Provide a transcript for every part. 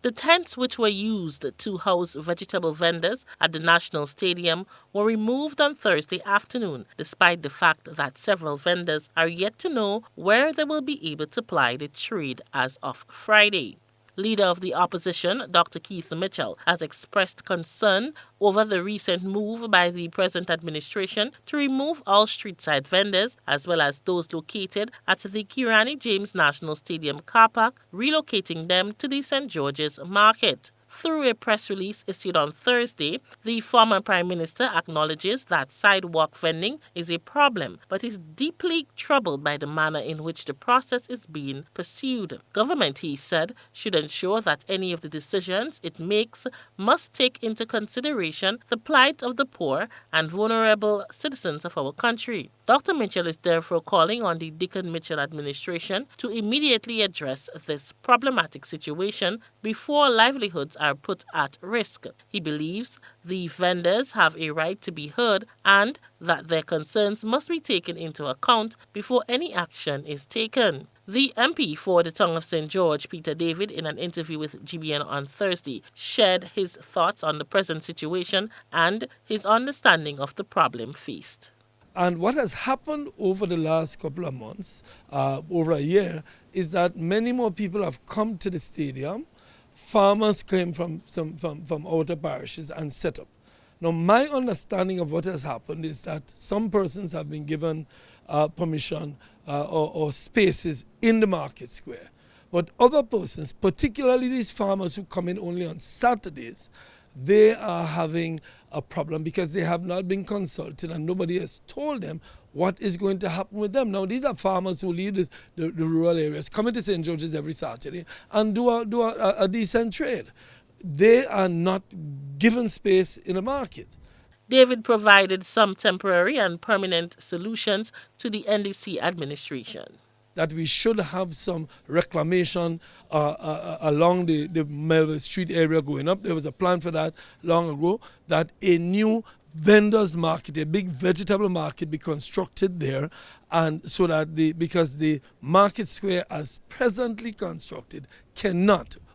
The tents which were used to house vegetable vendors at the National Stadium were removed on Thursday afternoon, despite the fact that several vendors are yet to know where they will be able to ply the trade as of Friday. Leader of the opposition, Dr. Keith Mitchell, has expressed concern over the recent move by the present administration to remove all street-side vendors, as well as those located at the Kirani James National Stadium car park, relocating them to the St. George's Market. Through a press release issued on Thursday, the former Prime Minister acknowledges that sidewalk vending is a problem, but is deeply troubled by the manner in which the process is being pursued. Government, he said, should ensure that any of the decisions it makes must take into consideration the plight of the poor and vulnerable citizens of our country. Dr. Mitchell is therefore calling on the Dickon Mitchell administration to immediately address this problematic situation before livelihoods are put at risk. He believes the vendors have a right to be heard and that their concerns must be taken into account before any action is taken. The MP for the Tongue of St. George, Peter David, in an interview with GBN on Thursday, shared his thoughts on the present situation and his understanding of the problem faced. And what has happened over the last couple of months, over a year, is that many more people have come to the stadium. Farmers came from outer parishes and set up. Now, my understanding of what has happened is that some persons have been given permission or spaces in the market square. But other persons, particularly these farmers who come in only on Saturdays, they are having a problem because they have not been consulted and nobody has told them what is going to happen with them. Now, these are farmers who leave the rural areas, come into St. George's every Saturday and do a decent trade. They are not given space in the market. David provided some temporary and permanent solutions to the NDC administration. That we should have some reclamation along the Melville Street area going up. There was a plan for that long ago, that a new vendors market, a big vegetable market be constructed there, and so that because the market square as presently constructed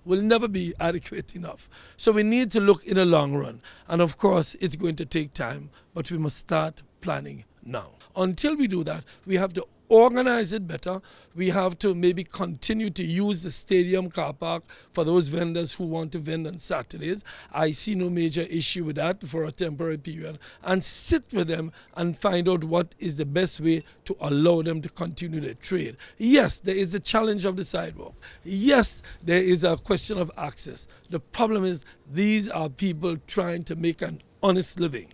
will never be adequate enough. So we need to look in the long run. And of course, it's going to take time, but we must start planning now. Until we do that, we have to organize it better. We have to maybe continue to use the stadium car park for those vendors who want to vend on Saturdays. I see no major issue with that for a temporary period. And sit with them and find out what is the best way to allow them to continue their trade. Yes, there is a challenge of the sidewalk. Yes, there is a question of access. The problem is these are people trying to make an honest living.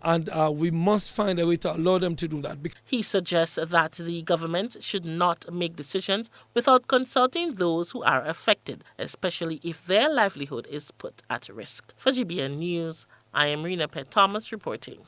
And we must find a way to allow them to do that. He suggests that the government should not make decisions without consulting those who are affected, especially if their livelihood is put at risk. For GBN News, I am Rena Pett Thomas reporting.